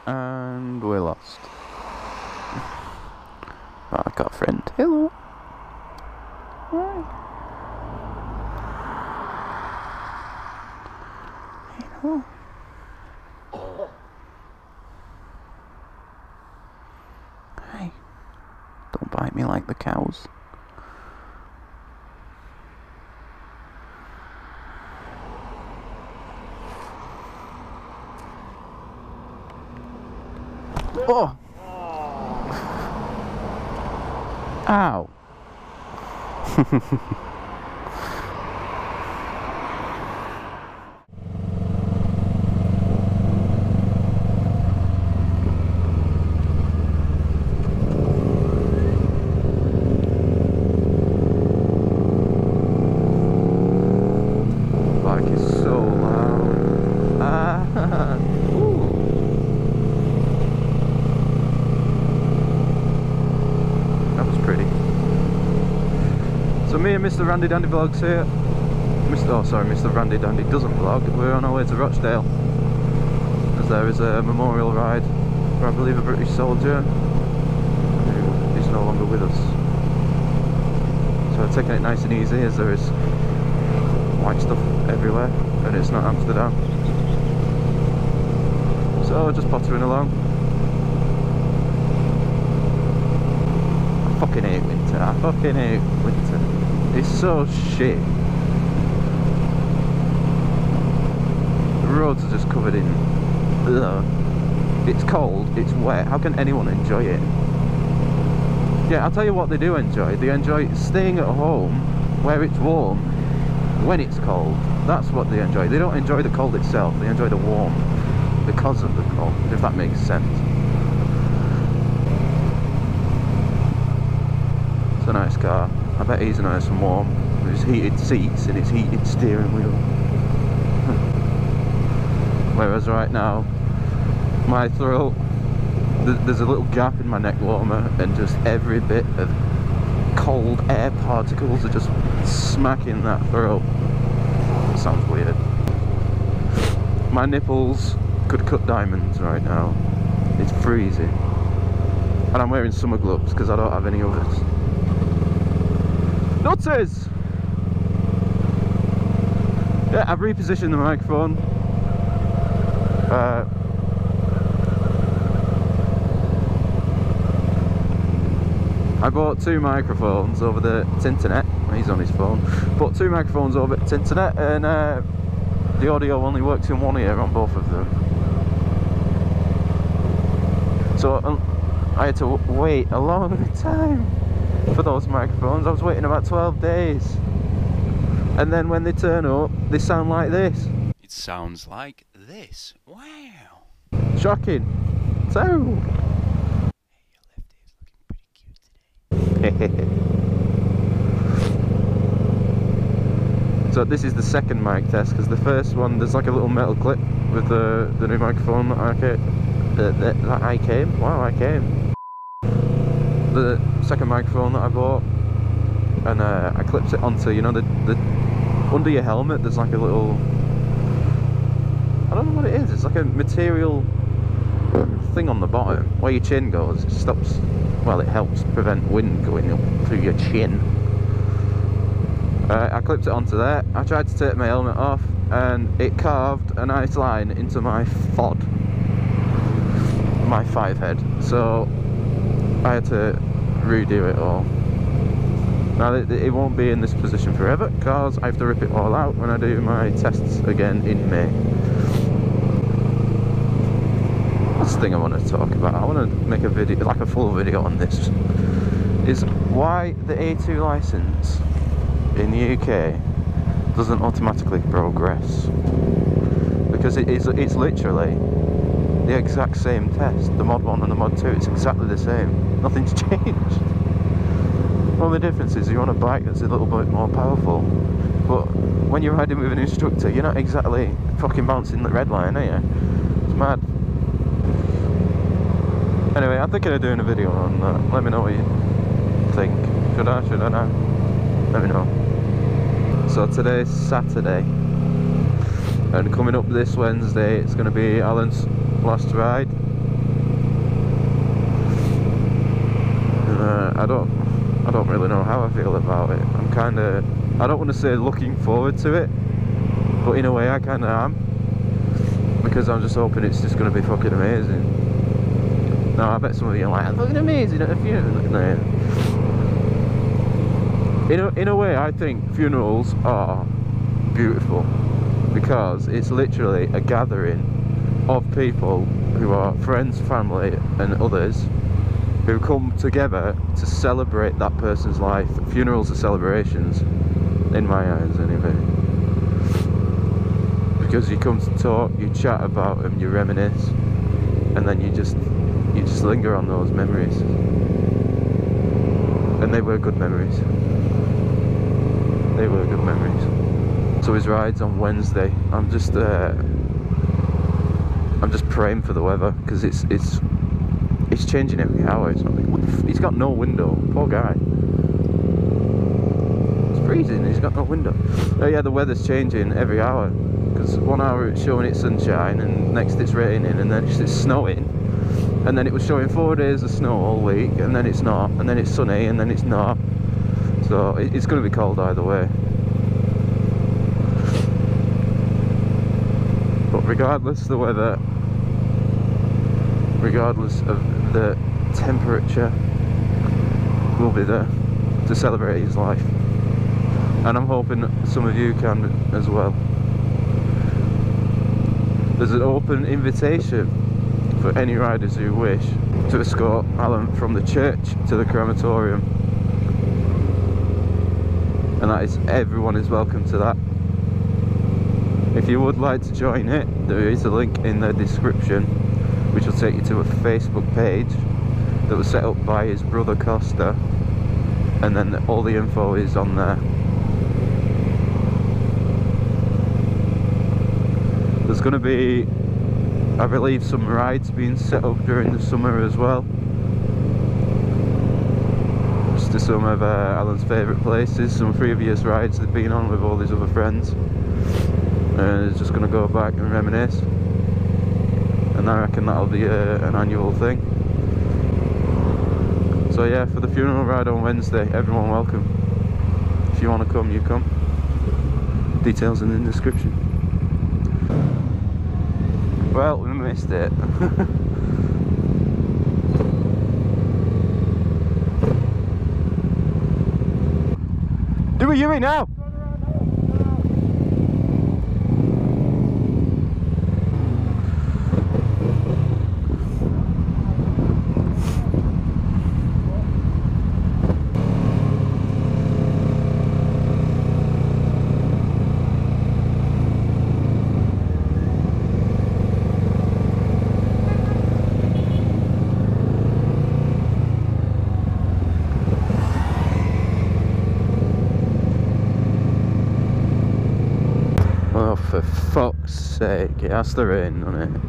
And we're lost. But I've got a friend. Hello. Hi. Hello. Hey. Don't bite me like the cows. Oh! Ow! Bike is so loud. Ah! Ooh. That was pretty. So me and Mr. Randy Dandy vlogs here. Mr. Randy Dandy doesn't vlog. We're on our way to Rochdale, as there is a memorial ride for, I believe, a British soldier who is no longer with us. So we're taking it nice and easy, as there is white stuff everywhere and it's not Amsterdam. So just pottering along. I fucking hate winter. I fucking hate winter. It's so shit. The roads are just covered in... Ugh. It's cold, it's wet. How can anyone enjoy it? Yeah, I'll tell you what they do enjoy. They enjoy staying at home where it's warm when it's cold. That's what they enjoy. They don't enjoy the cold itself. They enjoy the warm because of the cold, if that makes sense. It's a nice car. I bet he's nice and warm with his heated seats and his heated steering wheel. Whereas right now, my throat, there's a little gap in my neck warmer and just every bit of cold air particles are just smacking that throat. Sounds weird. My nipples could cut diamonds right now. It's freezing. And I'm wearing summer gloves because I don't have any others. Nutters! Yeah, I've repositioned the microphone. I bought two microphones over the internet. He's on his phone. Bought two microphones over the internet, and the audio only works in one ear on both of them. So I had to wait a long time for those microphones. I was waiting about 12 days. And then when they turn up, they sound like this. It sounds like this. Wow. Shocking. So. Hey, your left ear's looking pretty cute today. So this is the second mic test, because the first one, there's like a little metal clip with the new microphone that I came. Wow, I came. The second microphone that I bought, and I clipped it onto, you know, the under your helmet. There's like a little, I don't know what it is. It's like a material thing on the bottom where your chin goes. It stops. Well, it helps prevent wind going up through your chin. I clipped it onto there. I tried to take my helmet off, and it carved a nice line into my FOD, my 5 head. So I had to redo it all. Now it won't be in this position forever, because I have to rip it all out when I do my tests again in May. That's the thing I want to talk about. I want to make a video, like a full video on this, is why the A2 license in the UK doesn't automatically progress. Because it's literally the exact same test. The mod 1 and the mod 2, it's exactly the same. Nothing's changed. The only difference is you're on a bike that's a little bit more powerful. But when you're riding with an instructor, you're not exactly fucking bouncing the red line, are you? It's mad. Anyway, I'm thinking of doing a video on that. Let me know what you think. Should I? Should I not? Let me know. So today's Saturday, and coming up this Wednesday, it's going to be Alan's last ride. I don't really know how I feel about it. I'm kind of, I don't want to say looking forward to it, but in a way I kind of am, because I'm just hoping it's just going to be fucking amazing. No, I bet some of you are like, it's fucking amazing at a funeral. No. In a way, I think funerals are beautiful, because it's literally a gathering of people who are friends, family and others who come together to celebrate that person's life. Funerals are celebrations, in my eyes anyway, because you come to talk, you chat about them, you reminisce, and then you just linger on those memories, and they were good memories. They were good memories. So his ride's on Wednesday. I'm just praying for the weather, because it's changing every hour. It's not like, he's got no window, poor guy. It's freezing, he's got no window. Oh yeah, the weather's changing every hour, because 1 hour it's showing it's sunshine, and next it's raining, and then it's snowing, and then it was showing 4 days of snow all week, and then it's not, and then it's sunny, and then it's not. So it's going to be cold either way. But regardless of the weather, regardless of the temperature, we'll be there to celebrate his life. And I'm hoping that some of you can as well. There's an open invitation for any riders who wish to escort Alan from the church to the crematorium. And that is, everyone is welcome to that. If you would like to join it, there is a link in the description which will take you to a Facebook page that was set up by his brother Costa, and then all the info is on there. There's going to be, I believe, some rides being set up during the summer as well, just to some of Alan's favourite places, some previous rides they've been on with all his other friends, and it's just going to go back and reminisce. And I reckon that'll be an annual thing. So yeah, for the funeral ride on Wednesday, everyone welcome. If you want to come, you come. Details in the description. Well, we missed it. Do a U-turn now! Oh, for fuck's sake, it has to rain, doesn't it?